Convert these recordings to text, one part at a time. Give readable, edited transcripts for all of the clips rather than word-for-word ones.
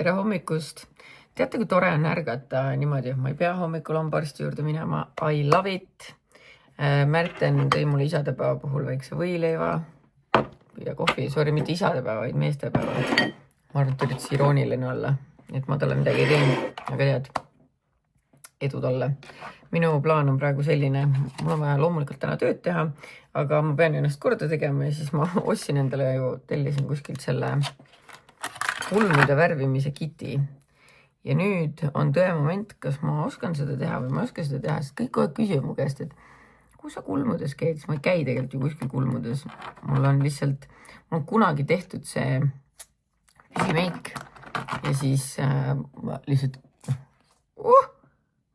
Tere hommikust! Teate, kui tore on ärgata niimoodi, ma ei pea hommikul hambaarsti juurde minema. I love it! Märten tõi mulle isadepäeva puhul väikse võileiva ja kohvi. Sorry, mitte isadepäeva, vaid meestepäeva. Ma arvan, et üritas irooniline olla, et ma talle midagi ei teinud, aga tead, edu talle. Minu plaan on praegu selline, mul on vaja loomulikult täna tööd teha, aga ma pean ennast korda tegema ja siis ma ostsin endale ju, tellisin kuskilt selle kulmude värvimise kiti. Ja nüüd on tõe moment, kas ma oskan seda teha või ma ei oska seda teha, sest kõik kogu aeg küsivad mu käest, et kus sa kulmudes käid, siis ma ei käi tegelikult ju kuskil kulmudes. Mul on lihtsalt, mul on kunagi tehtud see püsimeik ja siis ma lihtsalt,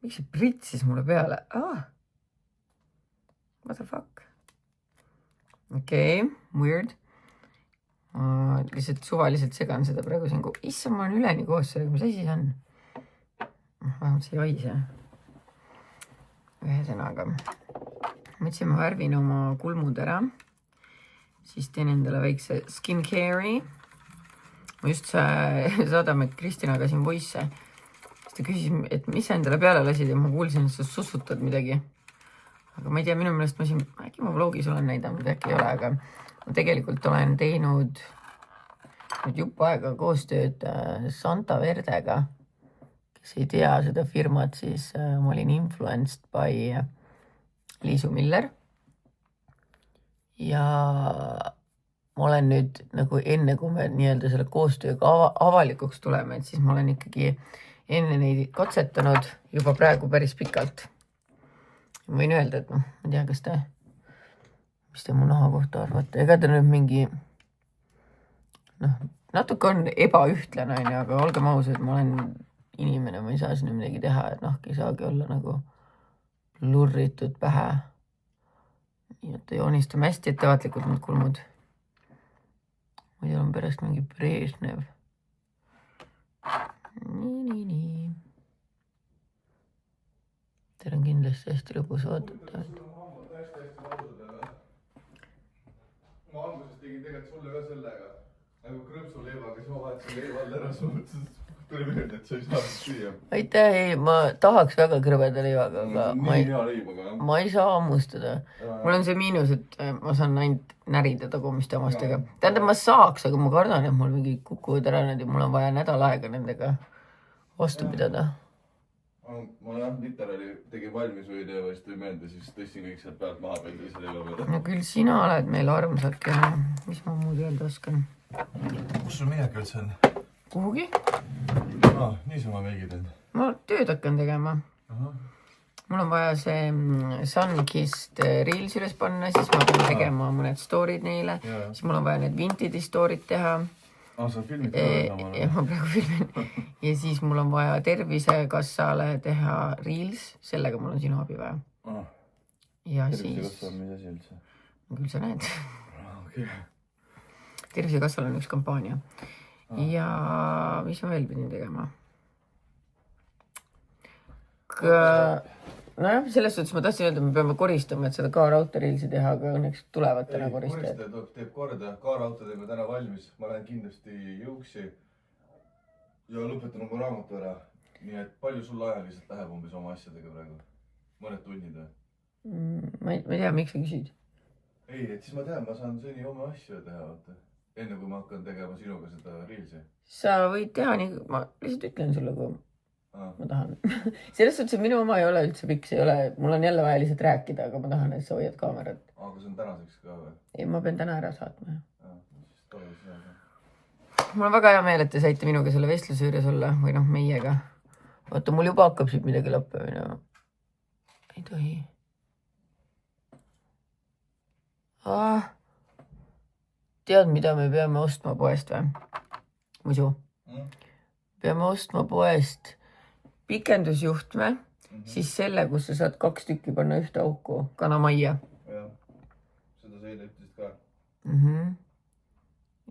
miks see pritsis mulle peale? What the fuck? Okei, weird. Ma lihtsalt suvaliselt segan seda praegu siin. Issa, ma olen üleni koos sellega, mis asi see on? Vähemalt see ei haise. Ühesõnaga. Mõtlesin, ma värvin oma kulmud ära. Siis teen endale väikse skincare'i. Ma just saadame Kristinaga siin voice. Siis ta küsis, et mis sa endale peale lasid ja ma kuulsin, et sa sussutad midagi. Aga ma ei tea, minu meelest ma siin, äkki ma vlogis olen näidanud, äkki ei ole, aga ma tegelikult olen teinud jupp aega koostööd Santa Verdega, kes ei tea seda firmat, siis ma olin influenced by Liisu Miller. Ja ma olen nüüd nagu enne, kui me nii-öelda selle koostööga avalikuks tuleme, et siis ma olen ikkagi enne neid katsetanud juba praegu päris pikalt. Ma võin öelda, et ma ei tea, kas mis te mu naha kohta arvate. Ega ta nüüd mingi, natuke on ebaühtlane, aga olgem ausad, ma olen inimene, ma ei saa sinna midagi teha, et nahk ei saagi olla nagu lurritud pähe. Nii, et joonistame hästi ettevaatlikult need kulmud. Ma ei tea, on pärast mingi Brežnev. Nii. Teil on kindlasti hästi lõbus vaadata. Ma alguses tegin tegelikult sulle ka sellega, nagu krõpsuleivaga, siis ma vaatasin leiva all ära suhtes, tuli meelde, et sa ei saa süüa. Aitäh, ma tahaks väga krõbeda leivaga, aga ma ei saa hammustada. Mul on see miinus, et ma saan ainult närida tagumiste hammastega. Tähendab, ma saaks, aga ma kardan, et mul mingi kukuvad ära need ja mul on vaja nädal aega nendega vastu pidada. Ma literaali tegin valmis või idee, või tuli meelde, siis tõstin kõik sealt pealt maha peale ise leiva peale. No küll sina oled meil armsake, mis ma muud öelda oskan. Kus sul minek üldse on? Kuhugi? Niisama meigid end. Ma tööd hakkan tegema. Mul on vaja see Sunkissed Reels üles panna, siis ma pean tegema mõned story'd neile, siis mul on vaja need Vintage story'd teha. Sa filmid ka sama? Ja ma praegu filmin. Ja siis mul on vaja Tervisekassale teha Reels, sellega mul on sinu abi vaja. Ja Tervisekassal on mis asi üldse? Küll sa näed. Okay. Tervisekassal on üks kampaania. Ja mis ma veel pidin tegema? Nojah, selles suhtes ma tahtsin öelda, et me peame koristama, et seda K-Rauta Reelsi teha, aga õnneks tulevad täna koristajad. Koristaja teeb korda, K-Rauta teeme täna valmis. Ma lähen kindlasti jõuksi ja lõpetan oma raamatu ära. Nii et palju sul ajaliselt läheb umbes oma asjadega praegu? Mõned tunnid või? Ma ei tea, miks sa küsid? Ei, et siis ma tean, ma saan seni oma asju teha, vaata. Enne kui ma hakkan tegema sinuga seda Reelsi. Sa võid teha nii, ma lihtsalt ütlen sulle, kui ma tahan. Selles suhtes, et minu oma ei ole üldse pikk, see ei ole, mul on jälle vaja lihtsalt rääkida, aga ma tahan, et sa hoiad kaamerat. Aga see on tänaseks ka või? Ei, ma pean täna ära saatma. Mul on väga hea meel, et te saite minuga selle vestluse juures olla, või meiega. Oota, mul juba hakkab siit midagi lõppe minema. Ei tohi. Tead, mida me peame ostma poest või? Muidu. Peame ostma poest pikendusjuhtme, siis selle, kus sa saad 2 tükki panna ühte auku, kanamajja. Jah, seda sa eile ütlesid ka.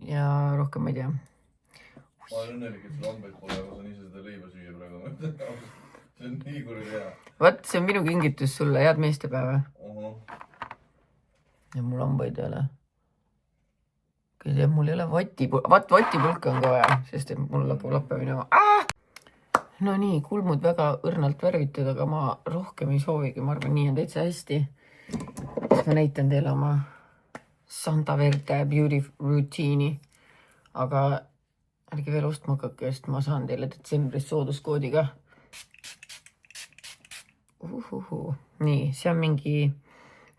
Ja rohkem ma ei tea. Ma olen õnnelik, et sul hambaid pole, aga saan ise seda leiba süüa praegu. See on nii kurvi hea. Vaat, see on minu kingitus sulle, head meestepäeva. Ja mul hambaid ei ole. mul ei ole vatipulka on ka vaja, sest et mul hakkab lappe minema. No nii, kulmud väga õrnalt värvitud, aga ma rohkem ei soovigi, ma arvan, nii on täitsa hästi. Siis ma näitan teile oma Santa Verde beauty routine'i, aga ärge veel ostma hakake, sest ma saan teile detsembris sooduskoodiga. Nii, see on mingi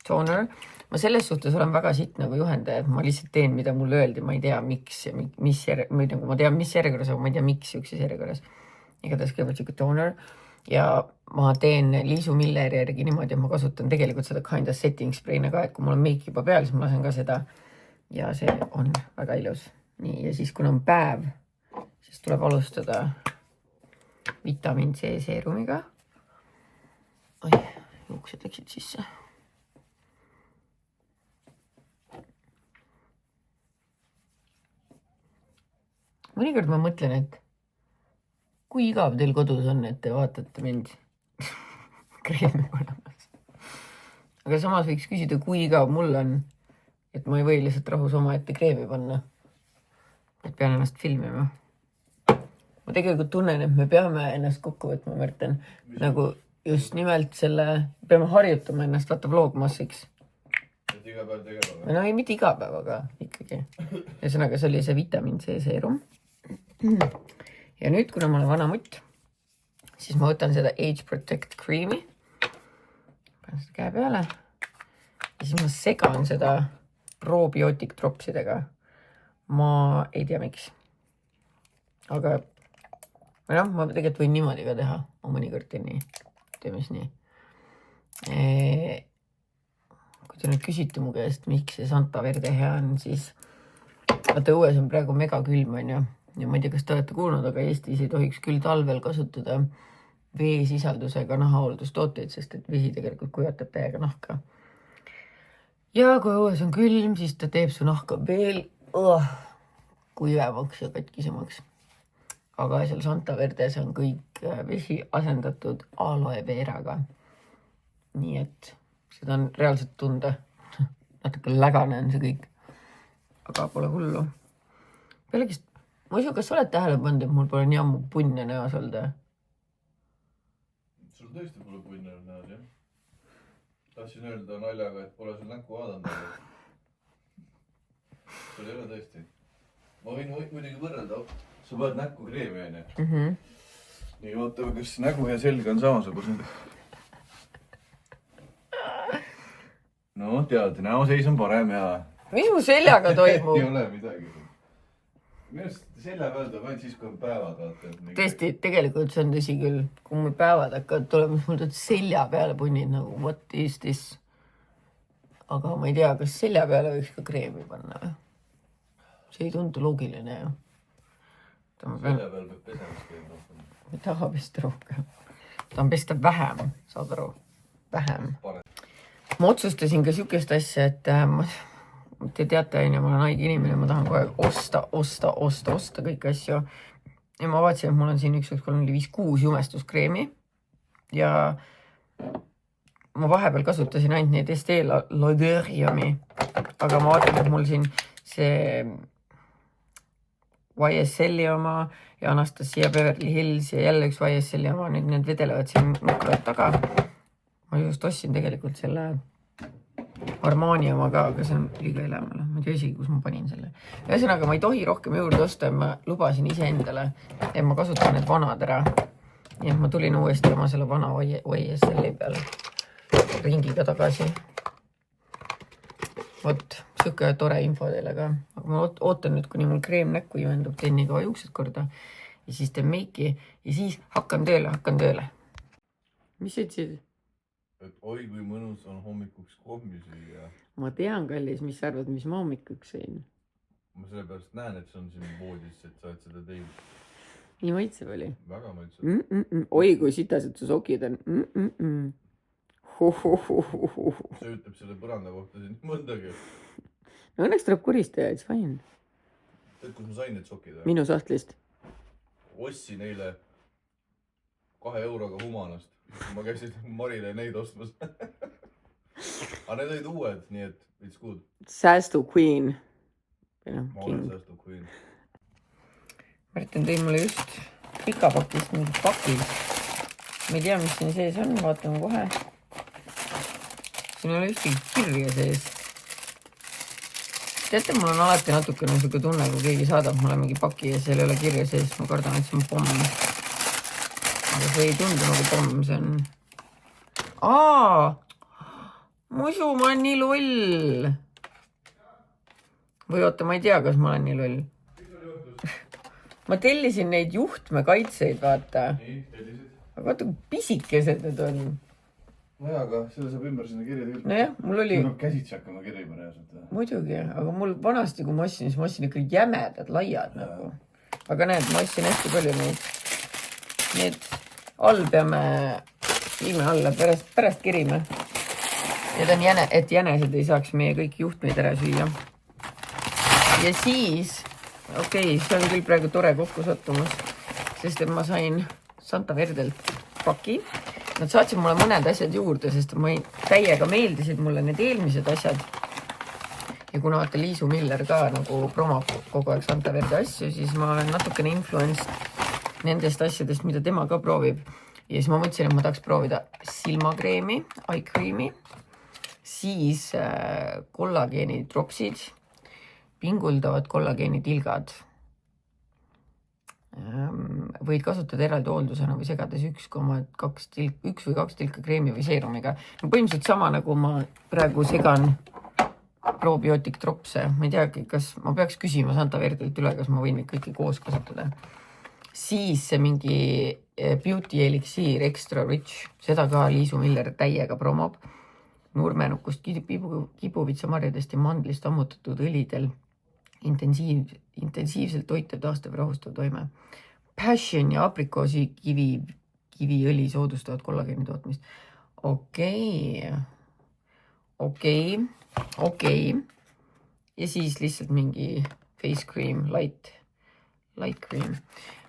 toner. Ma selles suhtes olen väga sitt nagu juhendaja, et ma lihtsalt teen, mida mulle öeldi, ma ei tea, miks ja ma tean, mis järjekorras, aga ma ei tea, miks ükses järjekorras. Igatahes kõigepealt siuke toner ja ma teen Liisu Milleri järgi niimoodi, et ma kasutan tegelikult seda kind of setting spray'na ka, et kui mul on meik juba peal, siis ma lasen ka seda ja see on väga ilus. Nii, ja siis kuna on päev, siis tuleb alustada vitamiin C seerumiga. Oi, juuksed läksid sisse. Mõnikord ma mõtlen, et kui igav teil kodus on, et te vaatate mind kreemi panemas. Aga samas võiks küsida, kui igav mul on, et ma ei või lihtsalt rahus oma ette kreemi panna. Et pean ennast filmima. Ma tegelikult tunnen, et me peame ennast kokku võtma, Märten. Nagu just nimelt selle, peame harjutama ennast, vaata vlogmassiks. Et iga päev tegema? No ei, mitte iga päev, aga ikkagi. Ühesõnaga, see oli see vitamiin C seerum. Ja nüüd, kuna ma olen vana mutt, siis ma võtan seda Age Protect Cream'i. Panen seda käe peale. Ja siis ma segan seda probiotic dropsidega. Ma ei tea, miks. Aga ma tegelikult võin niimoodi ka teha. Ma mõnikord teen nii. Teeme siis nii. Kui te nüüd küsite mu käest, miks see Santa Verde hea on, siis vaata õues on praegu mega külm, on ju. Ja ma ei tea, kas te olete kuulnud, aga Eestis ei tohiks küll talvel kasutada veesisaldusega nahahooldustooteid, sest et vesi tegelikult kuivatab täiega nahka. Ja kui õues on külm, siis ta teeb su nahka veel kuivemaks ja katkisemaks. Aga seal Santa Verdes on kõik vesi asendatud aloe veraga. Nii et seda on reaalselt tunda. Natuke lägane on see kõik. Aga pole hullu. Pealegi ma usun, kas sa oled tähele pannud, et mul pole nii ammu punne näos olnud? Sul tõesti pole punne näos, jah? Tahtsin öelda naljaga, et pole sul näkku vaadanud. Sul ei ole tõesti. Ma võin muidugi võrrelda. Sa paned näkku kreemi, on ju? Nii, vaatame, kas nägu ja selg on samasugused. No, tead, näoseis on parem ja... Mis mu seljaga toimub? Ei ole midagi. Minu arust selja peal tuleb ainult siis, kui on päevad, vaata. Tõesti, tegelikult see on tõsi küll. Kui mul päevad hakkavad tulema, siis mul tuleb selja peale punnid nagu, what is this? Aga ma ei tea, kas selja peale võiks ka kreemi panna või? See ei tundu loogiline ju. Selja peal peab pesemist keem rohkem. Ma ei taha pesta rohkem. Ta on pesta vähem, saad aru? Vähem. Ma otsustasin ka sükest asja, et te teate, ma olen haige inimene, ma tahan kogu aeg osta kõiki asju. Ja ma vaatasin, et mul on siin 1, 2, 3, 4, 5, 6 jumestuskreemi. Ja ma vahepeal kasutasin ainult neid Estee Lauderiumi. Aga ma vaatan, et mul siin see YSL-i oma ja Anastasia Beverly Hills ja jälle üks YSL-i oma. Nüüd need vedelevad siin nukrad taga. Ma just ostsin tegelikult selle Armani oma ka, aga see on liiga elamale. Ma ei tea isegi, kus ma panin selle. Ühesõnaga, ma ei tohi rohkem juurde osta, ma lubasin ise endale, et ma kasutan need vanad ära. Nii et ma tulin uuesti oma selle vana YSL-i peal ringiga tagasi. Vot, siuke tore info teile ka. Aga ma ootan nüüd, kuni mul kreem näkku juhendub, teen nii kaua juuksed korda ja siis teen meiki ja siis hakkan tööle. Mis sa ütlesid? Et oi, kui mõnus on hommikuks kohvi süüa. Ma tean, kallis, mis sa arvad, mis ma hommikuks sõin? Ma sellepärast näen, et see on siin voodis, et sa oled seda teinud. Nii maitsev oli? Väga maitsev. Oi, kui sitased su sokid on. See ütleb selle põranda kohta siin mõndagi. No õnneks tuleb kuristaja, it's fine. Tead, kus ma sain need sokid? Minu sahtlist. Ostsin eile 2 euroga Humanast. Ma käisin Marile neid ostmas. Aga need olid uued, nii et it's good. Säästu queen. ma olen säästub queen. Märten tõi mulle just pikapakist mingi pakid. Ma ei tea, mis siin sees on, vaatame kohe. Siin ei ole ühtegi kirja sees. Teate, mul on alati natukene niisugune tunne, kui keegi saadab mulle mingi paki ja seal ei ole kirja sees. Ma kardan, et see on pomm. Aga see ei tundu nagu pomm, see on... Muidu ma olen nii loll. Või oota, ma ei tea, kas ma olen nii loll. Ma tellisin neid juhtmekaitseid, vaata. Nii, tellisid? Aga vaata, kui pisikesed need on. Nojah, aga selle saab ümber sinna kirjade üldse. Nojah, mul oli... Sul peab käsitsi hakkama kirjima reaalselt. Muidugi, aga mul vanasti, kui ma ostsin, siis ma ostsin ikka jämedad, laiad nagu. Aga näed, ma ostsin hästi palju neid. Need all peame viime alla, pärast kirime. Need on et jänesed ei saaks meie kõik juhtmeid ära süüa. Ja siis, okei, see on küll praegu tore kokkusattumus, sest et ma sain Santa Verdelt paki. Nad saatsid mulle mõned asjad juurde, sest täiega meeldisid mulle need eelmised asjad. Ja kuna vaata Liisu Miller ka nagu promab kogu aeg Santa Verde asju, siis ma olen natukene influenced nendest asjadest, mida tema ka proovib. Ja siis ma mõtlesin, et ma tahaks proovida silmakreemi, eye cream'i, siis kollageeni dropsid, pinguldavad kollageeni tilgad. Võid kasutada eraldi hooldusena või segades 1 või 2 tilka kreemi või seerumiga. Põhimõtteliselt sama, nagu ma praegu segan probiootik dropse. Ma ei tea, kas ma peaks küsima Santa Verdelt üle, kas ma võin neid kõiki koos kasutada. Siis see mingi Beauty Elixir Extra Rich, seda ka Liisu Miller täiega promob. Nurmenukust, kibuvitsamarjadest ja mandlist ammutatud õlidel intensiivselt toitev, taastav ja rahustav toime. Passion ja aprikoosi kiviõli soodustavad kollageeni tootmist. Okei. Ja siis lihtsalt mingi face cream, light cream.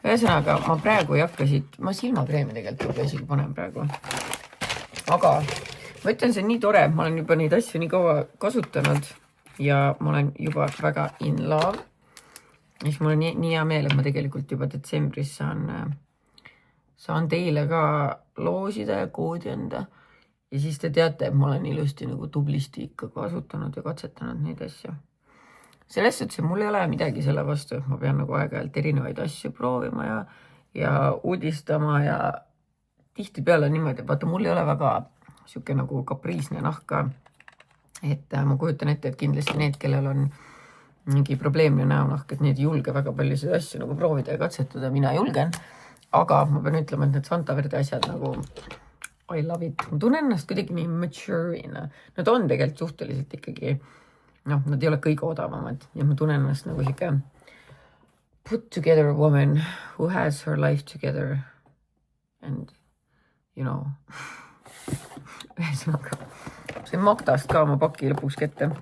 Ühesõnaga, ma praegu ei hakka siit, ma silmakreemi tegelikult juba isegi panen praegu. Aga ma ütlen, see on nii tore, ma olen juba neid asju nii kaua kasutanud ja ma olen juba väga in love. Ja siis mul on nii hea meel, et ma tegelikult juba detsembris saan teile ka loosida ja koodi anda. Ja siis te teate, et ma olen ilusti nagu tublisti ikka kasutanud ja katsetanud neid asju. Sellest suhtes, mul ei ole midagi selle vastu, et ma pean nagu aeg-ajalt erinevaid asju proovima ja uudistama ja tihti peale niimoodi, vaata mul ei ole väga siuke nagu kapriisne nahka. Et ma kujutan ette, et kindlasti need, kellel on mingi probleemne näonahk, et need julge väga paljusid asju nagu proovida ja katsetada, mina julgen. Aga ma pean ütlema, et need Santa Verde asjad nagu I love it. Ma tunnen ennast kuidagi nii mature'ina. Nad on tegelikult suhteliselt ikkagi, nad ei ole kõige odavamad. Ja ma tunnen ennast nagu siuke put together woman who has her life together. And, you know, ühesõnaga, see Magdast ka oma paki lõpuks kätte.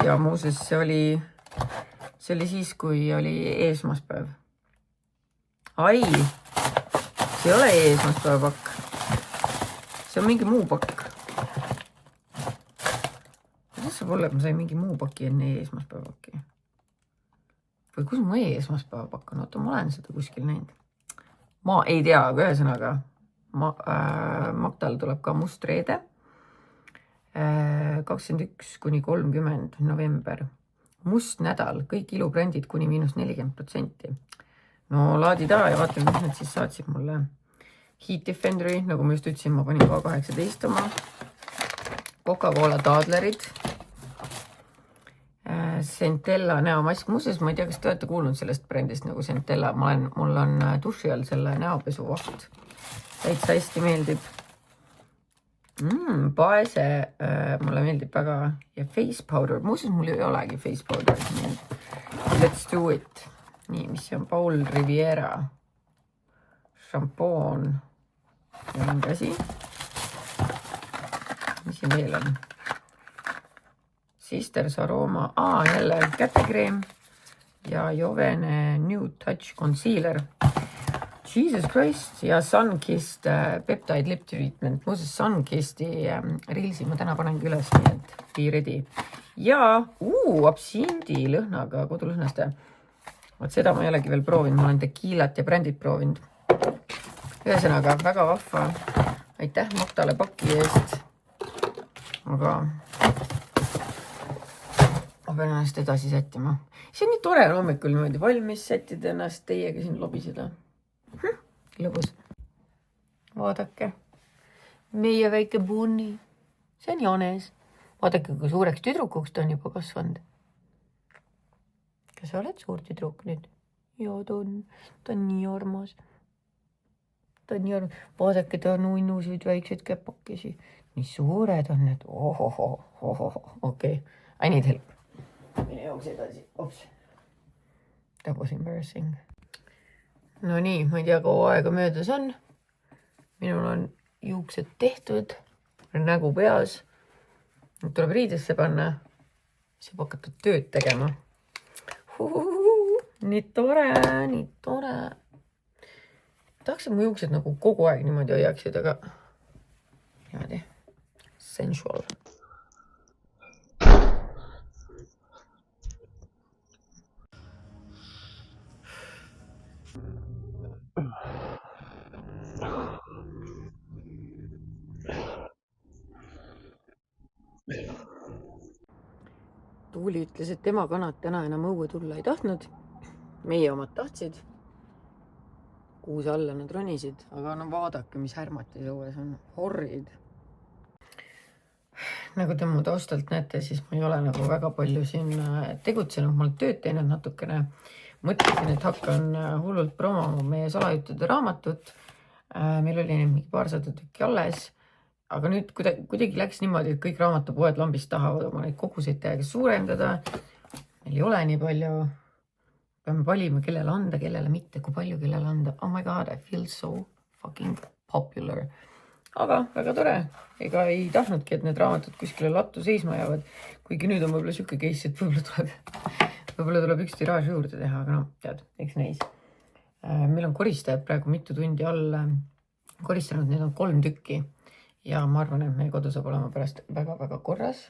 Ja muuseas, see oli siis, kui oli eesmaspäev. Ai! See ei ole eesmaspäeva pakk. See on mingi muu pakk. Kuidas saab olla, et ma sain mingi muu paki enne eesmaspäeva pakki? Või kus mu eesmaspäeva pakk on? Oota, ma olen seda kuskil näinud. Ma ei tea, aga ühesõnaga Magdal tuleb ka mustreede. 21–30 november. Must nädal, kõik ilubrändid kuni -40%. No laadi taha ja vaatame, mis nad siis saatsid mulle. Heat Defenderi, nagu ma just ütlesin, ma panin ka 18 oma. Coca-Cola taadlerid. Centella näomask. Muuseas, ma ei tea, kas te olete kuulnud sellest brändist nagu Centella. Mul on duši all selle näopesu vaht. Täitsa hästi meeldib. Paese mulle meeldib väga. Ja face powder. Muuseas, mul ei olegi face powder. Let's do it. Nii, mis see on? Paul Riviera. Šampoon. Ja mingi asi. Mis siin veel on? Sisters Aroma. Jälle kätekreem. Ja Jovene Nude Touch Concealer. Jesus Christ. Ja Sunkissed Peptide Lip Treatment. Muuseas Sunkisti reelsi ma täna panengi üles, nii et be ready. ja absiindi lõhnaga kodulõhnaste. Vot seda ma ei olegi veel proovinud, ma olen tekiilat ja brändid proovinud. Ühesõnaga, väga vahva. Aitäh Maktale paki eest. Aga ma pean ennast edasi sättima. See on nii tore hommikul niimoodi valmis sättida ennast teiega siin lobiseda. Lõbus. Vaadake. Meie väike Bunni. See on Janes. Vaadake, kui suureks tüdrukuks ta on juba kasvanud. Kas sa oled suur tüdruk nüüd? Joo, ta on nii armas. Ta on nii armas. Vaadake, ta on unnusid väikseid käpakesi. Nii suured on need. Okei. I need help. Mine jooks edasi. Ops. That was embarrassing. No nii, ma ei tea, kaua aega möödas on. Minul on juuksed tehtud. Nägu peas. Nüüd tuleb riidesse panna. Siis saab hakata tööd tegema. Nii tore, nii tore. Tahaks, et mu juuksed nagu kogu aeg niimoodi hoiaksid, aga niimoodi. Sensual. Tuuli ütles, et tema kanad täna enam õue tulla ei tahtnud. Meie omad tahtsid. Kuuse alla nad ronisid, aga no vaadake, mis härmatis õues on. Horrid. Nagu te mu taustalt näete, siis ma ei ole nagu väga palju siin tegutsenud. Ma olen tööd teinud natukene. Mõtlesin, et hakkan hullult promoma meie salajuttude raamatut. Meil oli mingi paarsada tükki alles. Aga nüüd kuidagi läks niimoodi, et kõik raamatupoed lambist tahavad oma neid koguseid täiega suurendada. Meil ei ole nii palju. Peame valima, kellele anda, kellele mitte, kui palju kellele anda. Oh my god, I feel so fucking popular. Aga väga tore. Ega ei tahtnudki, et need raamatud kuskile lattu seisma jäävad. Kuigi nüüd on võib-olla siuke case, et võib-olla tuleb üks tiraaž juurde teha, aga no, tead, eks neis. Meil on koristajad praegu mitu tundi all koristanud, need on 3 tükki. Ja ma arvan, et meie kodu saab olema pärast väga-väga korras.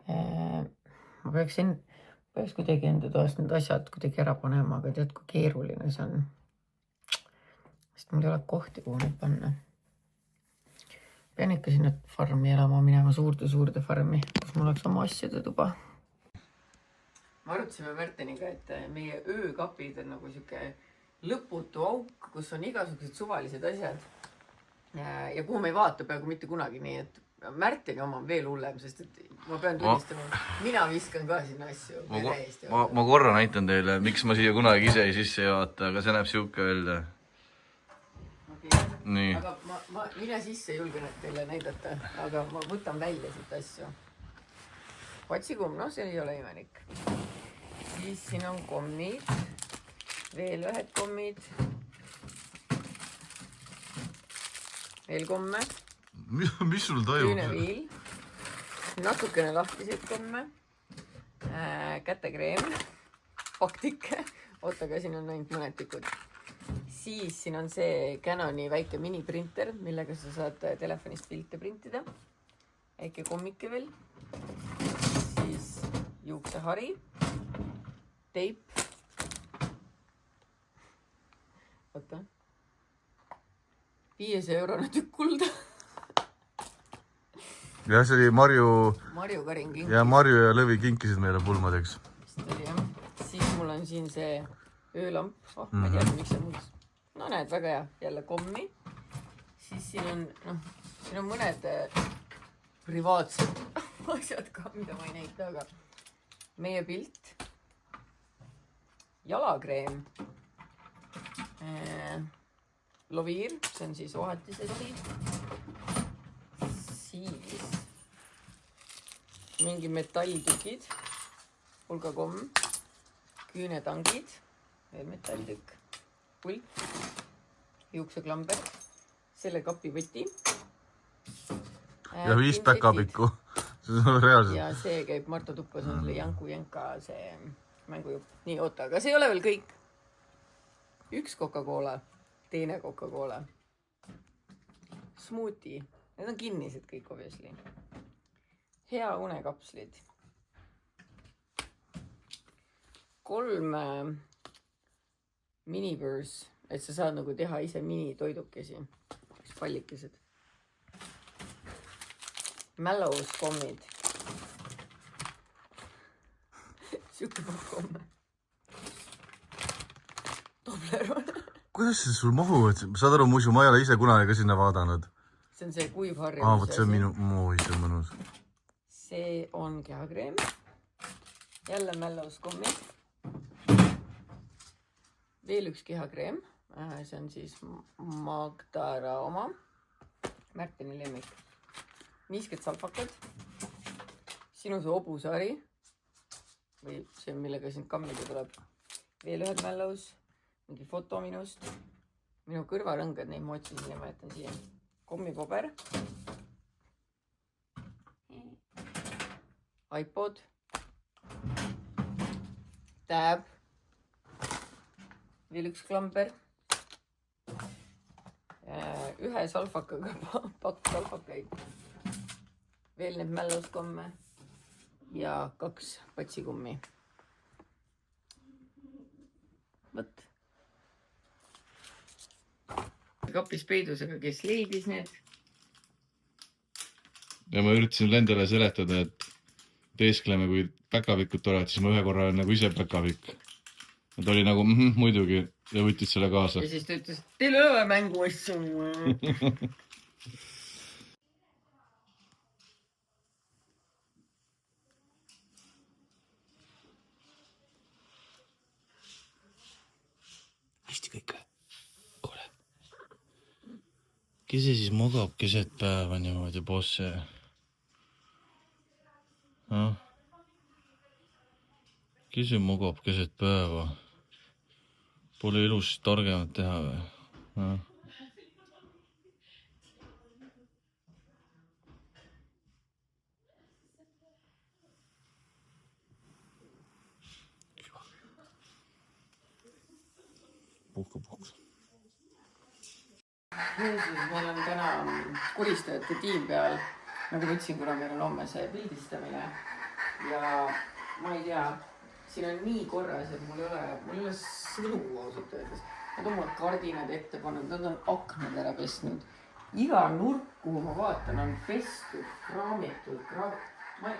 Ma peaks kuidagi enda toast need asjad kuidagi ära panema, aga tead, kui keeruline see on. Sest mul ei ole kohti, kuhu neid panna. Pean ikka sinna farmi elama minema, suurde farmi, kus mul oleks oma asjade tuba. Ma arutasime Märteniga, et meie öökapid on nagu siuke lõputu auk, kus on igasugused suvalised asjad. Ja kuhu me ei vaata peaaegu mitte kunagi, nii et Märteni oma on veel hullem, sest et ma pean tunnistama, mina viskan ka sinna asju. Ma korra näitan teile, miks ma siia kunagi ise ei sisse ei vaata, aga see näeb siuke välja. Okay. Nii. Aga mina sisse julgen teile näidata, aga ma võtan välja siit asju. Patsikumm, no see ei ole imelik. Siis siin on kommid, veel ühed kommid. Veel komme. Mis sul tajub? Küüneviil. Natukene lahtiseid komme. Kätekreem. Paktike. Oota, aga siin on ainult mõned tükud. Siis siin on see Canoni väike miniprinter, millega sa saad telefonist pilte printida. Väike kommike veel. Siis juuksehari. Teip. Oota. 500 € tükk kulda. Ja see oli Marju Karin kinkis. Ja Marju ja Lõvi kinkisid meile pulmadeks. Vist oli jah. Siis mul on siin see öölamp. Ma ei tea, miks see muutus. No näed, väga hea. Jälle kommi. Siis siin on mõned privaatsed asjad ka, mida ma ei näita, aga meie pilt. Jalakreem. Loviir, see on siis ohatise loviir. Siis mingi metalltükid, hulgakomm, küünetangid, veel metalltükk, pult, juukseklamber, selle kapivõti. Ja 5 päkapikku. See on reaalselt. Ja see käib Marta Tuppas, on selle Janku Jenka see mängujupp. Nii, oota, aga see ei ole veel kõik. 1 Coca-Cola. Teine Coca-Cola. Smoothie. Need on kinnised kõik obviously. Hea unekapslid. 3 minibörs, et sa saad nagu teha ise minitoidukesi. Pallikesed. Mellows kommid. Siuke komme. Toblerone. Kuidas see sul mahuvad? Saad aru, muidu ma ei ole ise kunagi ka sinna vaadanud. See on see kuiv harjumus. Võt see on minu... see on mõnus. See on kehakreem. Jälle Mellows kommid. Veel üks kehakreem. See on siis Magdara oma. Märteni lemmik. Niisked salpakad. Sinu see hobusari. Või see, millega siin kammida tuleb. Veel ühed Mellows. Mingi foto minust. Minu kõrvarõngad, neid ma otsisin ja ma jätan siia. Kommipaber. iPod. Tab. Veel üks klamber. Ühe salfakaga pakk salfakaid. Veel need Mellows komme. Ja 2 patsikummi. Võt. Kapis peidusega, kes leidis need. Ja ma üritasin endale seletada, et teeskleme, kui päkavikut oled, siis ma ühe korra olen nagu ise päkavik. Ta oli nagu muidugi ja võttis selle kaasa. Ja siis ta ütles, teil ei ole mängu asju. Hästi kõik. Kuule. Kes see siis magab keset päeva niimoodi, bosse? Kes see magab keset päeva? Pole elus targemat teha või? Puhka. Meil on täna kuristajate tiim peal. Nagu ma ütlesin, kuna meil on homme see pildistamine. Ja ma ei tea, siin on nii korras, et mul ei ole sõnu ausalt öeldes. Nad on mul kardinad ette pannud, nad on aknad ära pesnud. Iga nurk, kuhu ma vaatan, on pestud, kraamitud. Ma ei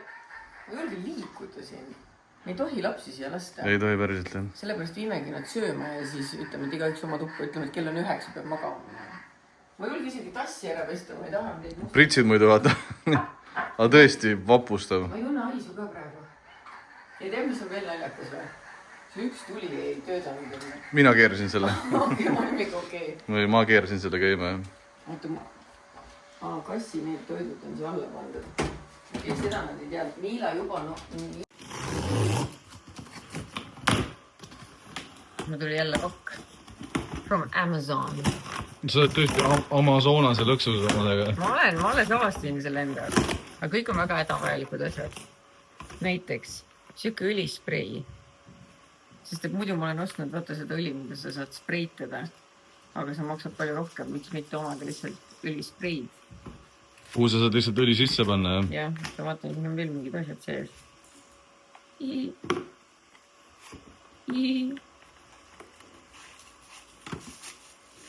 julge liikuda siin. Me ei tohi lapsi siia lasta. Ei tohi päriselt, jah. Sellepärast viimegi nad sööma ja siis ütleme, et igaüks oma tuppa ütleme, et kell on 9 peab magama. Ma ei julge isegi tassi ära pesta, ma ei taha neid musta. Pritsid muidu vaata. Aga tõesti vapustav. Ma ei tunne haisu ka praegu. Ja tead, mis on veel naljakas või? See üks tuli ei töötanud. Mina keerasin selle. Okei. Ma keerasin selle käima, jah. Oota, kassi need toidud on siia alla pandud. Ja seda nad ei teadnud. Miila juba, Ma tuli jälle pakk. From Amazon. Sa oled tõesti Amazonase lõksus omadega. Ma alles avastasin selle enda. Aga kõik on väga hädavajalikud asjad. Näiteks siuke õlisprei. Sest et muidu ma olen ostnud, vaata seda õli, mida sa saad spreitada. Aga see maksab palju rohkem, miks mitte omada lihtsalt õlispreid. Kuhu sa saad lihtsalt õli sisse panna, jah? Jah, ma vaatan, siin on veel mingid asjad sees.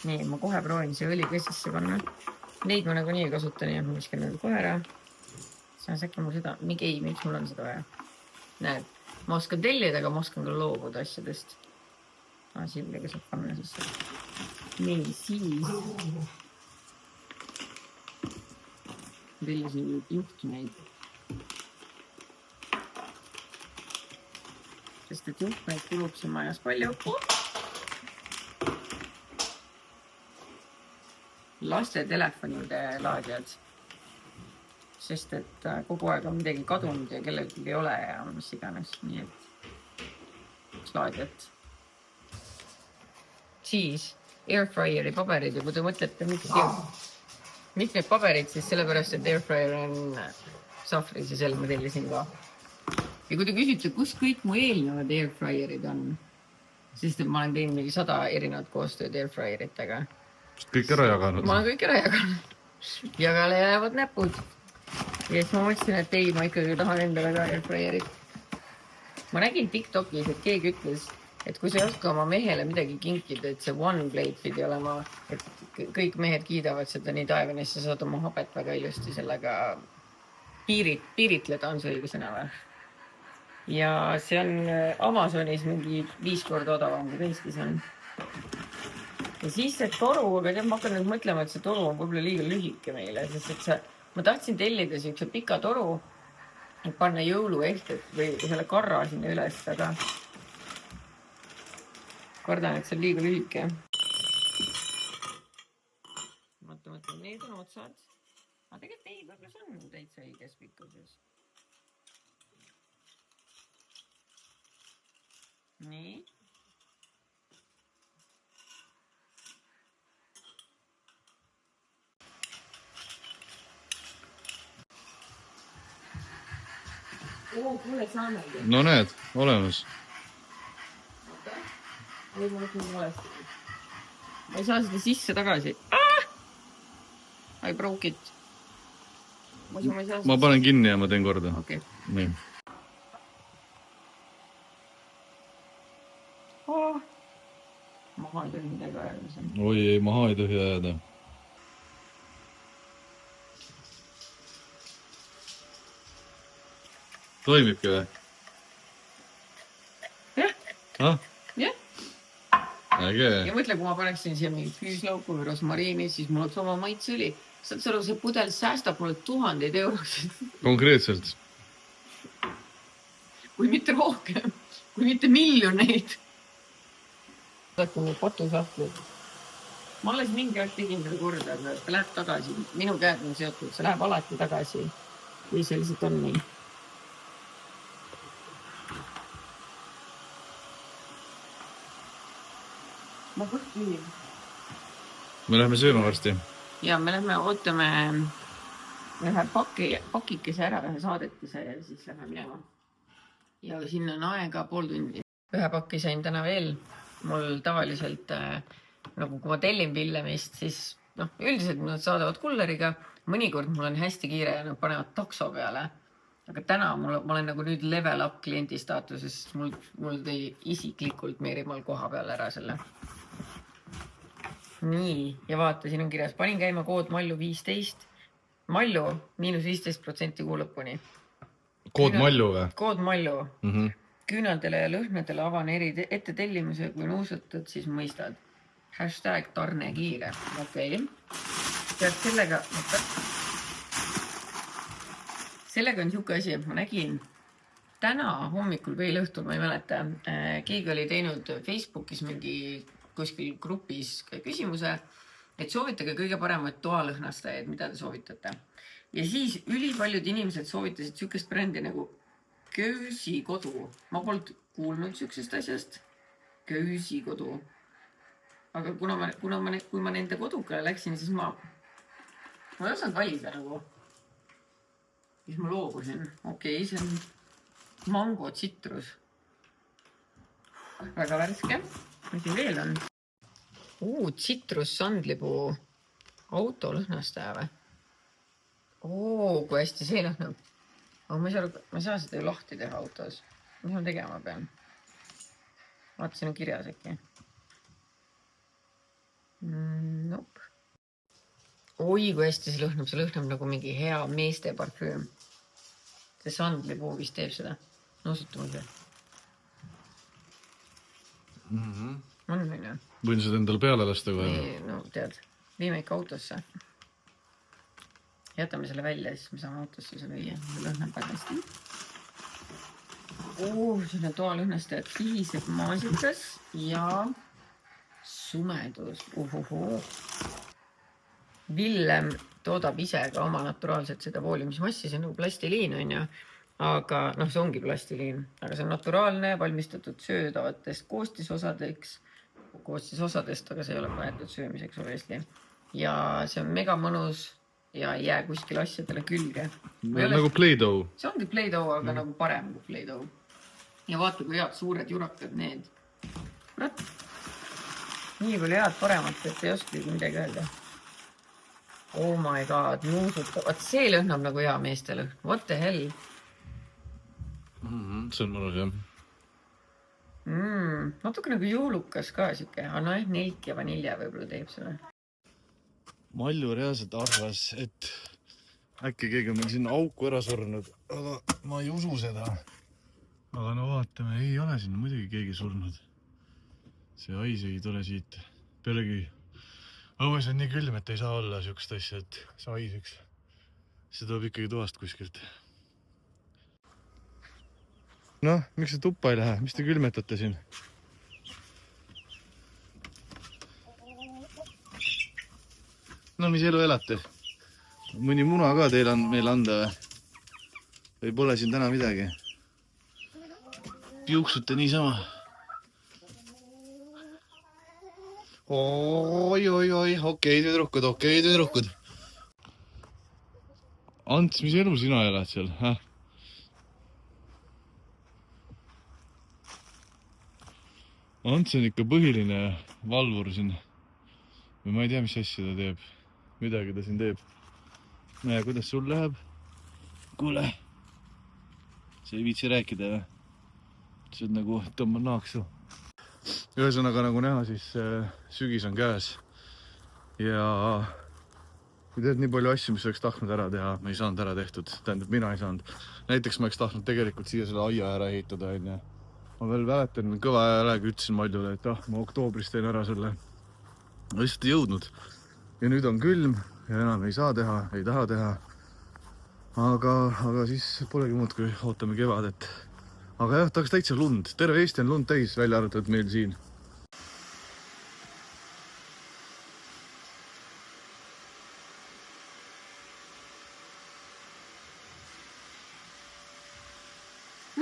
Nii, ma kohe proovin see õli ka sisse panna. Neid ma nagunii ei kasuta, nii et ma viskan need kohe ära. Saas äkki mul seda, miks mul on seda vaja. Näed, ma oskan tellida, aga ma oskan ka loobuda asjadest. Sillega saab panna sisse. Nii, siis. Tellisin juhtmeid. Sest et juhtmeid kulub siin majas palju. Laste telefonide laadjad. Sest et kogu aeg on midagi kadunud ja kellelgi ei ole ja mis iganes. Nii et laadjad. Siis airfryeri paberid ja kui te mõtlete, miks need paberid, siis sellepärast, et airfryer on sahvris ja selle ma tellisin ka. Ja kui te küsite, kus kõik mu eelnevad airfryerid on, sest et ma olen teinud mingi 100 erinevat koostööd airfryeritega. Kõik ära jaganud. Ma olen kõik ära jaganud. Jagale jäävad näpud. Ja siis ma mõtlesin, et ei, ma ikkagi tahan endale ka airfryerit. ma nägin TikTokis, et keegi ütles, et kui sa ei oska oma mehele midagi kinkida, et see one blade pidi olema, et kõik mehed kiidavad seda nii taevani, sa saad oma habet väga ilusti sellega piiritleda, on see õige sõna või? Ja see on Amazonis mingi 5 korda odavam, kui Eestis on. Ja siis see toru, aga tead, ma hakkan nüüd mõtlema, et see toru on võib-olla liiga lühike meile, sest et ma tahtsin tellida siukse pika toru, et panna jõuluehted või selle karra sinna üles, aga kardan, et see on liiga lühike. Mõtle, need on otsad. Aga tegelikult ei, võib-olla see on täitsa õiges pikkuses. Nii. Kuule, saamegi. No näed, olemas. Ma ei saa seda sisse tagasi. I broke it. Ma panen kinni ja ma teen korda. Okay. Nii. Maha ei tohi midagi ajada. Oi, ei, maha ei tohi ajada. Toimibki või? Jah. Jah. Äge. Ja mõtle, kui ma paneksin siia mingi küüslauku või rosmariini, siis mul oleks oma maitsõli. Saad sa aru, see pudel säästab mulle 1000 eurosid. Konkreetselt? Kui mitte rohkem. Kui mitte miljoneid. Vaata mu potusahtlid. Ma alles mingi aeg tegin selle korda, aga ta läheb tagasi. Minu käed on seotud, see läheb alati tagasi. Või see lihtsalt on nii. Ma kõhti. Me lähme sööma varsti. Ja me lähme ootame ühe pakikese ära, ühe saadetise ja siis lähme minema. Ja sinna on aega 0,5 tundi. Ühe pakki sain täna veel. Mul tavaliselt, nagu kui ma tellin Villemist, siis üldiselt nad saadavad kulleriga. Mõnikord mul on hästi kiire ja nad panevad takso peale. Aga täna ma olen nagu nüüd level up kliendi staatuses. Mul tõi isiklikult Meerimaal koha peale ära selle. Nii, ja vaata, siin on kirjas. Panin käima kood Mallu 15. Mallu -15% kuu lõpuni. Kood Mallu või? Kood Mallu. Küünaldele ja lõhnadele avan ette tellimuse, kui on uusatud, siis mõistad. #tarne kiire. Okei. Tead, sellega on siuke asi, et ma nägin täna hommikul või õhtul, ma ei mäleta, keegi oli teinud Facebookis mingi kuskil grupis küsimuse, et soovitage kõige paremat toalõhnastajaid, mida te soovitate. Ja siis ülipaljud inimesed soovitasid siukest brändi nagu Köösi kodu. Ma polnud kuulnud siuksest asjast. Köösi kodu. Aga kui ma nende kodukale läksin, siis ma ei osanud valida nagu. Siis ma loobusin. Okei, see on mango tsitrus. Väga värske. Mis siin veel on? Tsitrus sandlipuu autolõhnastaja või? Kui hästi see lõhnab. Aga ma ei saa seda ju lahti teha autos. Mis ma tegema pean? Vaata, siin on kirjas äkki. Nope. Oi, kui hästi see lõhnab. See lõhnab nagu mingi hea meeste parfüüm. See sandlipuu vist teeb seda. Nuusutamise. On minu. Võin seda endale peale lasta kohe? No tead, viime ikka autosse. Jätame selle välja, siis me saame autosse selle viia. See lõhnab väga hästi. Siin on toalõhnastajad kihiseb maasikas ja sumedus. Villem toodab ise ka oma naturaalselt seda voolimismassi, see on nagu plastiliin on ju. Aga see ongi plastiliin, aga see on naturaalne, valmistatud söödavatest koostisosadest, aga see ei ole mõeldud söömiseks obviously. Ja see on mega mõnus ja ei jää kuskil asjadele külge. Nagu Play-Doh. See ongi Play-Doh, aga nagu parem kui Play-Doh. Ja vaata, kui head suured jurakad need. Nii palju head paremat, et ei oskagi midagi öelda. Oh my god, nuusutab. Vaat see lõhnab nagu hea meeste lõhn. What the hell? See on mõnus jah. natuke nagu jõulukas ka siuke, aga noh, nelk ja vanilja võib-olla teeb selle. Malju reaalselt arvas, et äkki keegi on meil sinna auku ära surnud, aga ma ei usu seda. Aga no vaatame, ei ole siin muidugi keegi surnud. See hais ei tule siit. Pealegi õues on nii külm, et ei saa olla siukest asja, et see haiseks. See tuleb ikkagi toast kuskilt. Noh, miks see tuppa ei lähe? Mis te külmetate siin? No mis elu elate? Mõni muna ka teil on meil anda või pole siin täna midagi? Piuksute niisama. Oi, okei tüdrukud. Ants, mis elu sina elad seal? Ants on ikka põhiline valvur siin. Või ma ei tea, mis asja ta teeb. Midagi ta siin teeb. Näe, kuidas sul läheb? Kuule. See ei viitsi rääkida, või? See on nagu tõmban naaksu. Ühesõnaga nagu näha, siis sügis on käes. Ja kui teed nii palju asju, mis oleks tahtnud ära teha, me ei saanud ära tehtud. Tähendab, mina ei saanud. Näiteks ma oleks tahtnud tegelikult siia selle aia ära ehitada. Ma veel väletan kõva häälega ütlesin Maljule, et ma oktoobris teen ära selle. Ma lihtsalt ei jõudnud. Ja nüüd on külm ja enam ei saa teha, ei taha teha. Aga siis polegi muud, kui ootame kevadet. Aga jah, tahaks täitsa lund. Terve Eesti on lund täis, välja arvatud meil siin.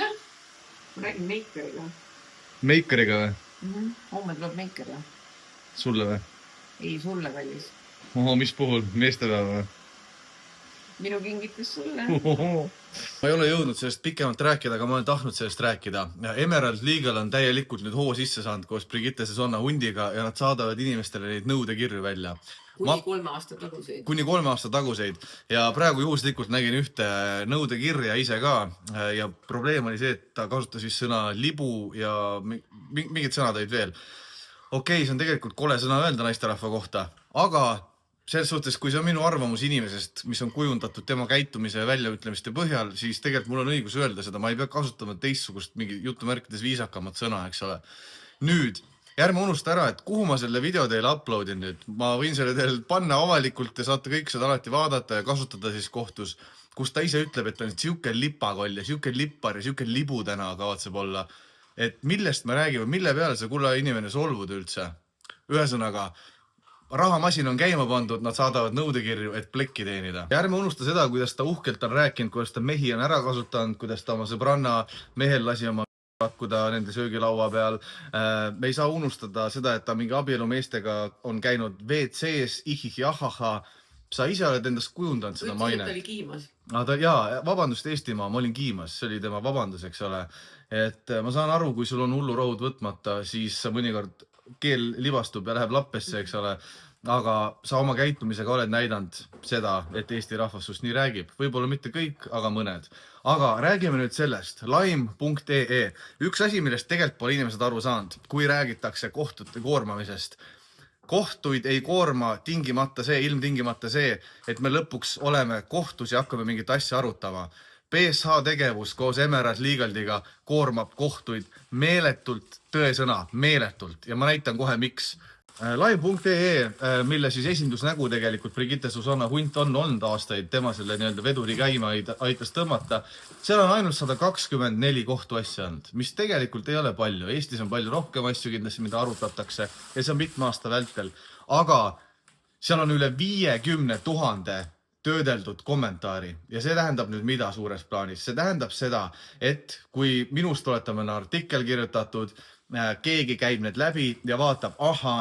Noh, ma räägin Meikeriga. Meikeriga või? Homme tuleb Meiker. Sulle või? Ei, sulle kallis. Mis puhul? Meestepäeva või? Minu kingitus sulle. Ma ei ole jõudnud sellest pikemalt rääkida, aga ma olen tahtnud sellest rääkida. Emerald Legal on täielikult nüüd hoo sisse saanud koos Brigitte Sesonna hundiga ja nad saadavad inimestele neid nõudekirju välja. Kuni 3 aasta taguseid. Kuni 3 aasta taguseid. Ja praegu juhuslikult nägin ühte nõudekirja ise ka. Ja probleem oli see, et ta kasutas siis sõna libu ja mingid sõnad olid veel. Okei, see on tegelikult kole sõna öelda naisterahva kohta, aga selles suhtes, kui see on minu arvamus inimesest, mis on kujundatud tema käitumise ja väljaütlemiste põhjal, siis tegelikult mul on õigus öelda seda. Ma ei pea kasutama teistsugust mingi jutumärkides viisakamat sõna, eks ole. Nüüd, ärme unusta ära, et kuhu ma selle video teile uploadin nüüd. Ma võin selle teile panna avalikult ja saate kõik seda alati vaadata ja kasutada siis kohtus, kus ta ise ütleb, et ta on siuke lipakoll ja siuke lippar ja siuke libu täna kavatseb olla. Et millest me räägime, mille peale see kulla inimene solvud üldse? Ühesõnaga, rahamasin on käima pandud, nad saadavad nõudekirju, et plekki teenida. Ja ärme unusta seda, kuidas ta uhkelt on rääkinud, kuidas ta mehi on ära kasutanud, kuidas ta oma sõbranna mehel lasi oma pakkuda nende söögilaua peal. Me ei saa unustada seda, et ta mingi abielumeestega on käinud WC-s, ahaha. Sa ise oled endast kujundanud seda maine. Ta oli kiimas. Jaa, vabandust Eestimaa, ma olin kiimas, see oli tema vabandus, eks ole. Et ma saan aru, kui sul on hullu rohud võtmata, siis mõnikord keel libastub ja läheb lappesse, eks ole. Aga sa oma käitumisega oled näidanud seda, et Eesti rahvas sust nii räägib. Võib-olla mitte kõik, aga mõned. Aga räägime nüüd sellest. Lime.ee. Üks asi, millest tegelikult pole inimesed aru saanud, kui räägitakse kohtute koormamisest. Kohtuid ei koorma tingimata see, ilmtingimata see, et me lõpuks oleme kohtus ja hakkame mingit asja arutama. PSH tegevus koos Emerald Legaldiga koormab kohtuid meeletult, tõesõna, meeletult. Ja ma näitan kohe, miks. Lime.ee, mille siis esindusnägu tegelikult Brigitte Sesonna hunt on olnud aastaid, tema selle veduri käima aitas tõmmata. Seal on ainult 124 kohtuasja olnud, mis tegelikult ei ole palju. Eestis on palju rohkem asju kindlasti, mida arutatakse ja see on mitme aasta vältel. Aga seal on üle 50 000 töödeldud kommentaari ja see tähendab nüüd mida suures plaanis. See tähendab seda, et kui minust oletamine artikkel kirjutatud, keegi käib need läbi ja vaatab,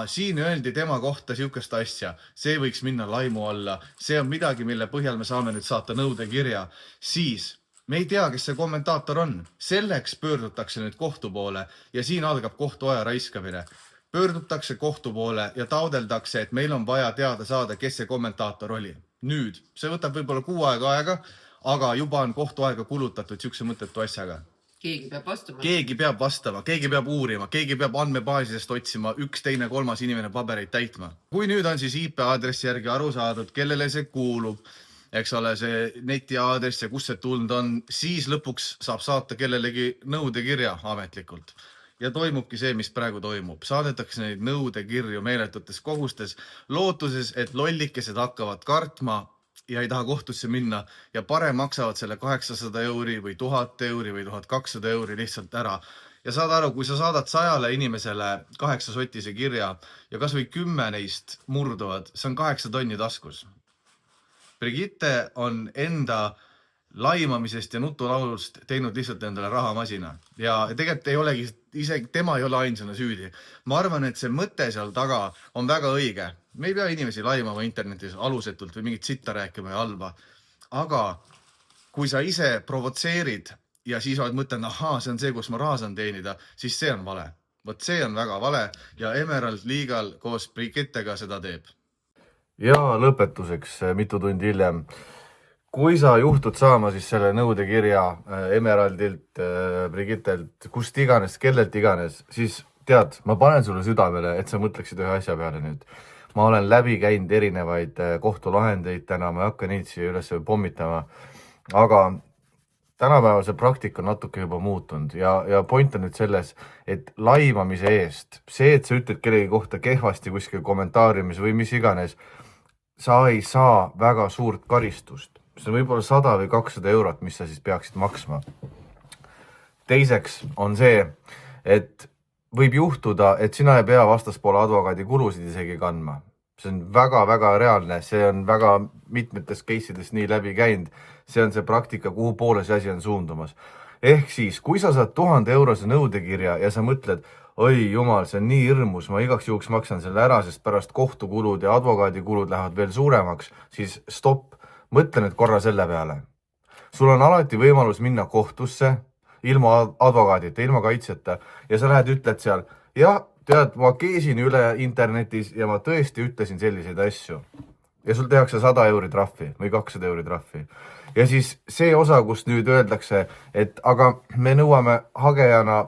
siin öeldi tema kohta siukest asja, see võiks minna laimu alla, see on midagi, mille põhjal me saame nüüd saata nõudekirja, siis me ei tea, kes see kommentaator on. Selleks pöördutakse nüüd kohtu poole ja siin algab kohtuaja raiskamine. Pöördutakse kohtu poole ja taodeldakse, et meil on vaja teada saada, kes see kommentaator oli. Nüüd, see võtab võib-olla 6 aega, aga juba on kohtuaega kulutatud siukse mõttetu asjaga. Keegi peab vastama. Keegi peab vastama, keegi peab uurima, keegi peab andmebaasidest otsima, üks, teine, kolmas inimene pabereid täitma. Kui nüüd on siis IP aadressi järgi aru saadud, kellele see kuulub, eks ole, see netiaadress ja kus see tulnud on, siis lõpuks saab saata kellelegi nõudekirja ametlikult. Ja toimubki see, mis praegu toimub. Saadetakse neid nõudekirju meeletutes kogustes, lootuses, et lollikesed hakkavad kartma ja ei taha kohtusse minna ja parem maksavad selle 800 euri või 1000 euri või 1200 euri lihtsalt ära. Ja saad aru, kui sa saadad 100 inimesele 8 sotise kirja ja kas või 10 neist murduvad, see on 8 tonni taskus. Brigitte on enda laimamisest ja nutulaulust teinud lihtsalt endale rahamasina ja tegelikult ei olegi, isegi tema ei ole ainsana süüdi. Ma arvan, et see mõte seal taga on väga õige. Me ei pea inimesi laimama internetis alusetult või mingit sitta rääkima ja halba. Aga kui sa ise provotseerid ja siis oled mõtlen, ahaa, see on see, kus ma raha saan teenida, siis see on vale. Vot see on väga vale ja Emerald Legal koos Brigittega seda teeb. Ja lõpetuseks mitu tundi hiljem. Kui sa juhtud saama siis selle nõudekirja Emeraldilt, Brigittelt, kust iganes, kellelt iganes, siis tead, ma panen sulle südamele, et sa mõtleksid ühe asja peale nüüd. Ma olen läbi käinud erinevaid kohtulahendeid täna, ma ei hakka neid siia üles pommitama, aga tänapäeval see praktika on natuke juba muutunud ja point on nüüd selles, et laimamise eest, see, et sa ütled kellegi kohta kehvasti kuskil kommentaariumis või mis iganes, sa ei saa väga suurt karistust. See on võib-olla 100 või 200 eurot, mis sa siis peaksid maksma. Teiseks on see, et võib juhtuda, et sina ei pea vastaspoole advokaadi kulusid isegi kandma. See on väga-väga reaalne, see on väga mitmetes case'ides nii läbi käinud. See on see praktika, kuhu poole see asi on suundumas. Ehk siis, kui sa saad 1000 eurose nõudekirja ja sa mõtled, oi jumal, see on nii hirmus, ma igaks juhuks maksan selle ära, sest pärast kohtukulud ja advokaadikulud lähevad veel suuremaks, siis stopp. Mõtle nüüd korra selle peale. Sul on alati võimalus minna kohtusse ilma advokaadita, ilma kaitseta ja sa lähed ütled seal, ja tead, ma keesin üle internetis ja ma tõesti ütlesin selliseid asju. Ja sul tehakse 100 euri trahvi või 200 euri trahvi. Ja siis see osa, kus nüüd öeldakse, et aga me nõuame hagejana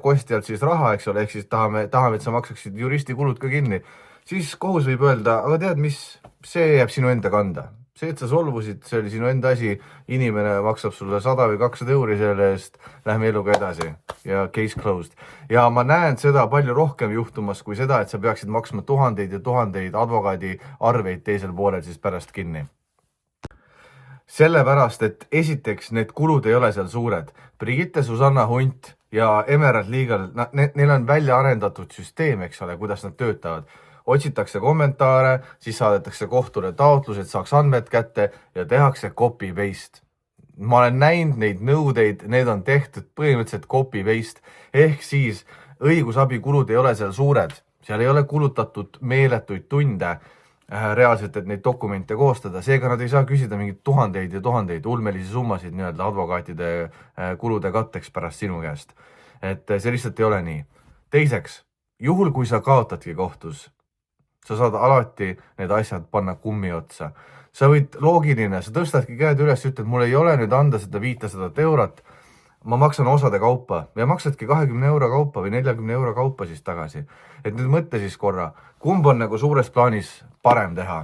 kostjalt siis raha, eks ole, ehk siis tahame, et sa maksaksid juristi kulud ka kinni, siis kohus võib öelda, aga tead mis, see jääb sinu enda kanda. See, et sa solvusid, see oli sinu enda asi, inimene maksab sulle 100 või 200 euri selle eest, lähme eluga edasi ja case closed. Ja ma näen seda palju rohkem juhtumas kui seda, et sa peaksid maksma tuhandeid ja tuhandeid advokaadi arveid teisel poolel siis pärast kinni. Sellepärast, et esiteks need kulud ei ole seal suured. Brigitte Susanna Hunt ja Emerald Legal, neil on välja arendatud süsteem, eks ole, kuidas nad töötavad. Otsitakse kommentaare, siis saadetakse kohtule taotlus, et saaks andmed kätte ja tehakse copy-paste. Ma olen näinud neid nõudeid, need on tehtud põhimõtteliselt copy-paste, ehk siis õigusabikulud ei ole seal suured. Seal ei ole kulutatud meeletuid tunde reaalselt, et neid dokumente koostada. Seega nad ei saa küsida mingid tuhandeid ja tuhandeid ulmelisi summasid nii-öelda advokaatide kulude katteks pärast sinu käest. Et see lihtsalt ei ole nii. Teiseks, juhul kui sa kaotadki kohtus, sa saad alati need asjad panna kummi otsa. Sa võid loogiline, sa tõstadki käed üles, ütled, mul ei ole nüüd anda seda 500 eurot, ma maksan osade kaupa ja maksadki 20 euro kaupa või 40 euro kaupa siis tagasi. Et nüüd mõtle siis korra, kumb on nagu suures plaanis parem teha?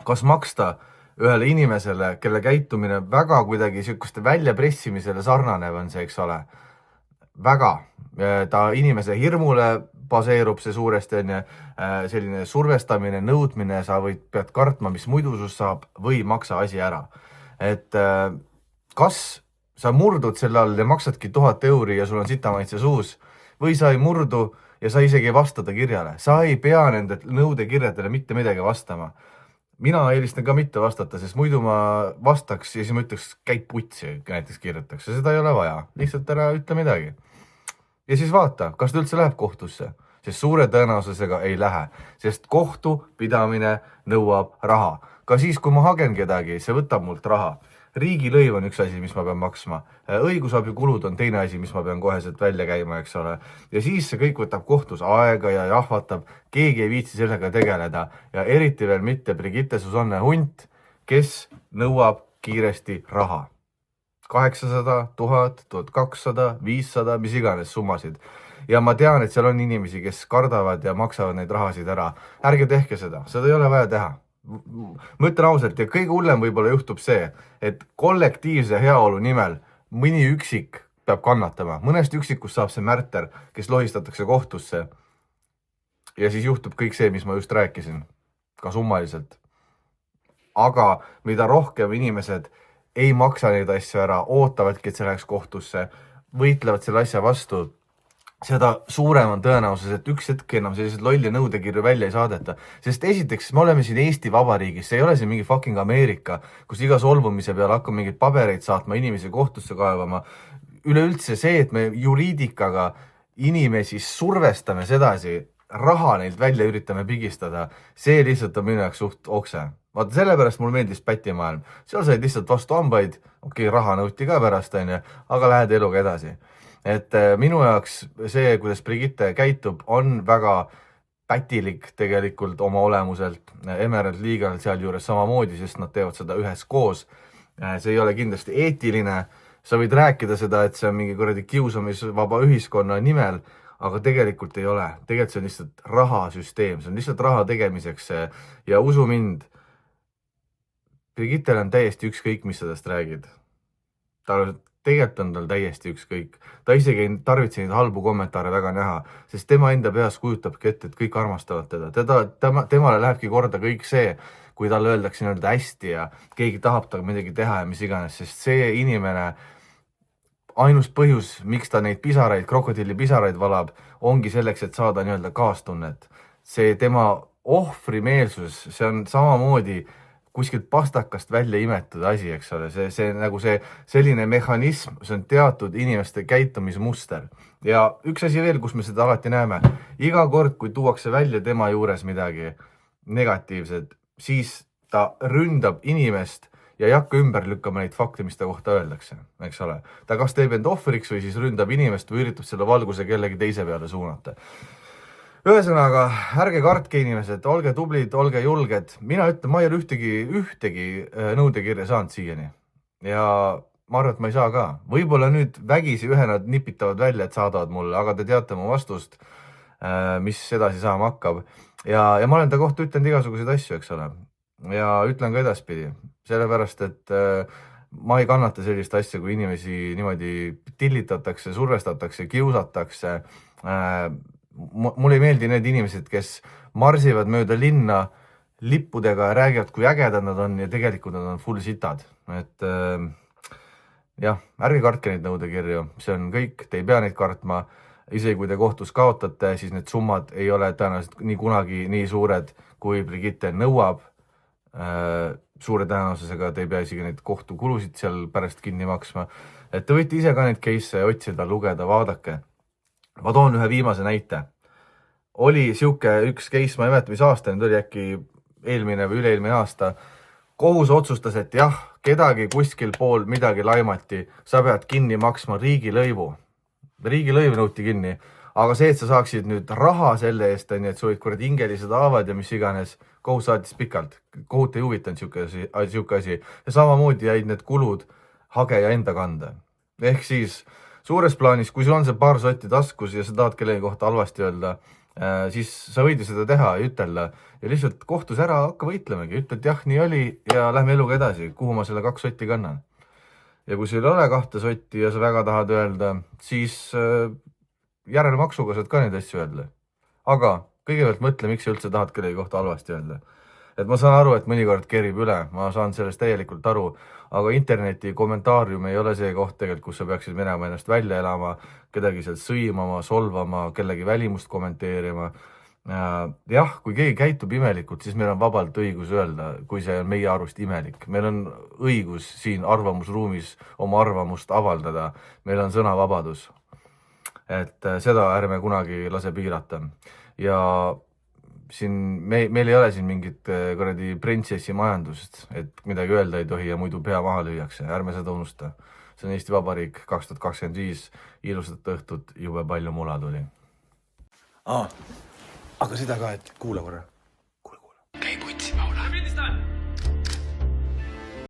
Kas maksta ühele inimesele, kelle käitumine väga kuidagi sikuste väljapressimisele sarnanev on see, eks ole? Väga. Ta inimese hirmule baseerub see suuresti, selline survestamine, nõudmine, sa pead kartma, mis muidu sust saab või maksa asi ära. Et kas sa murdud selle all ja maksadki 1000 euri ja sul on sitamaitse suus või sa ei murdu ja sa isegi ei vastada kirjale. Sa ei pea nende nõudekirjadele mitte midagi vastama. Mina eelistan ka mitte vastata, sest muidu ma vastaks ja siis ma ütleks, käib putsi, näiteks kirjutaks. Ja seda ei ole vaja, lihtsalt ära ütle midagi. Ja siis vaata, kas ta üldse läheb kohtusse, sest suure tõenäosusega ei lähe, sest kohtu pidamine nõuab raha. Ka siis, kui ma hagen kedagi, see võtab mult raha. Riigilõiv on üks asi, mis ma pean maksma. Õigusabikulud on teine asi, mis ma pean koheselt välja käima, eks ole. Ja siis see kõik võtab kohtus aega ja jahvatab. Keegi ei viitsi sellega tegeleda ja eriti veel mitte Brigitte Susanna Hunt, kes nõuab kiiresti raha. 800, 1000, 1200, 500, mis iganes summasid. Ja ma tean, et seal on inimesi, kes kardavad ja maksavad neid rahasid ära. Ärge tehke seda ei ole vaja teha. Ma ütlen ausalt ja kõige hullem võib-olla juhtub see, et kollektiivse heaolu nimel mõni üksik peab kannatama. Mõnest üksikust saab see märter, kes lohistatakse kohtusse. Ja siis juhtub kõik see, mis ma just rääkisin, ka summaliselt. Aga mida rohkem inimesed ei maksa neid asju ära, ootavadki, et see läheks kohtusse, võitlevad selle asja vastu, seda suurem on tõenäosus, et üks hetk enam sellised lolli nõudekirju välja ei saadeta. Sest esiteks, me oleme siin Eesti Vabariigis, see ei ole siin mingi fucking Ameerika, kus iga solvumise peale hakkab mingeid pabereid saatma, inimesi kohtusse kaevama. Üleüldse see, et me juriidikaga inimesi survestame sedasi, raha neilt välja üritame pigistada, see lihtsalt on minu jaoks suht okse. Vaata, sellepärast mul meeldis pätimaailm. Seal said lihtsalt vastu hambaid, raha nõuti ka pärast, aga lähed eluga edasi. Et minu jaoks see, kuidas Brigitte käitub, on väga pätilik tegelikult oma olemuselt. Emerald Legal seal juures samamoodi, sest nad teevad seda ühes koos. See ei ole kindlasti eetiline. Sa võid rääkida seda, et see on mingi kuradi kiusamisvaba ühiskonna nimel, aga tegelikult ei ole. Tegelikult see on lihtsalt rahasüsteem, see on lihtsalt raha tegemiseks. Ja usu mind, Brigittele on täiesti ükskõik, mis sellest räägid. Tegelikult on tal täiesti ükskõik. Ta isegi ei tarvitse neid halbu kommentaare väga näha, sest tema enda peas kujutabki ette, et kõik armastavad teda. Temale lähebki korda kõik see, kui talle öeldakse nii-öelda hästi ja keegi tahab ta midagi teha ja mis iganes, sest see inimene, ainus põhjus, miks ta neid pisaraid, krokodilli pisaraid valab, ongi selleks, et saada nii-öelda kaastunnet. See tema ohvrimeelsus, see on samamoodi kuskilt pastakast välja imetud asi, eks ole. See nagu see selline mehhanism, see on teatud inimeste käitumismuster. Ja üks asi veel, kus me seda alati näeme. Iga kord, kui tuuakse välja tema juures midagi negatiivset, siis ta ründab inimest ja ei hakka ümber lükkama neid fakte, mis ta kohta öeldakse, eks ole. Ta kas teeb end ohvriks või siis ründab inimest või üritab selle valguse kellegi teise peale suunata. Ühesõnaga, ärge kartke inimesed, olge tublid, olge julged. Mina ütlen, ma ei ole ühtegi nõudekirja saanud siiani. Ja ma arvan, et ma ei saa ka. Võib-olla nüüd vägisi ühe nad nipitavad välja, et saadavad mulle, aga te teate mu vastust, mis edasi saama hakkab. Ja ma olen ta kohta ütlenud igasuguseid asju, eks ole. Ja ütlen ka edaspidi. Sellepärast, et ma ei kannata sellist asja, kui inimesi niimoodi tillitatakse, survestatakse, kiusatakse. Mulle ei meeldi need inimesed, kes marsivad mööda linna lippudega ja räägivad, kui ägedad nad on ja tegelikult nad on full sitad. Et jah, ärge kartke neid nõudekirju, see on kõik, te ei pea neid kartma. Isegi kui te kohtus kaotate, siis need summad ei ole tõenäoliselt nii kunagi nii suured, kui Brigitte nõuab. Suure tõenäosusega te ei pea isegi neid kohtukulusid seal pärast kinni maksma. Et te võite ise ka neid case'e otsida, lugeda, vaadake. Ma toon ühe viimase näite. Oli siuke üks case, ma ei mäleta, mis aasta, nüüd oli äkki eelmine või üleelmine aasta. Kohus otsustas, et jah, kedagi kuskil pool midagi laimati, sa pead kinni maksma riigilõivu. Riigilõiv nõuti kinni, aga see, et sa saaksid nüüd raha selle eest, et sul olid kuradi hingelised haavad ja mis iganes, kohus saatis pikalt. Kohut ei huvitanud siuke asi. Ja samamoodi jäid need kulud hage ja enda kanda. Ehk siis suures plaanis, kui sul on see paar sotti taskus ja sa tahad kellegi kohta halvasti öelda, siis sa võid seda teha ja ütelda ja lihtsalt kohtus ära hakka võitlemegi. Ütled, jah, nii oli ja lähme eluga edasi, kuhu ma selle 2 sotti kannan. Ja kui sul ei ole 2 sotti ja sa väga tahad öelda, siis järelmaksuga saad ka neid asju öelda. Aga kõigepealt mõtle, miks sa üldse tahad kellegi kohta halvasti öelda. Et ma saan aru, et mõnikord kerib üle, ma saan sellest täielikult aru, aga interneti kommentaarium ei ole see koht tegelikult, kus sa peaksid minema ennast välja elama, kedagi sealt sõimama, solvama, kellegi välimust kommenteerima. Jah, kui keegi käitub imelikult, siis meil on vabalt õigus öelda, kui see on meie arust imelik. Meil on õigus siin arvamusruumis oma arvamust avaldada. Meil on sõnavabadus. Et seda ärme kunagi lase piirata. Ja siin meil ei ole siin mingit kuradi printsessi majandust, et midagi öelda ei tohi ja muidu pea maha lüüakse. Ärme seda unusta. See on Eesti Vabariik 2025. Ilusat õhtut, jube palju mula tuli. Aga seda ka, et kuula korra.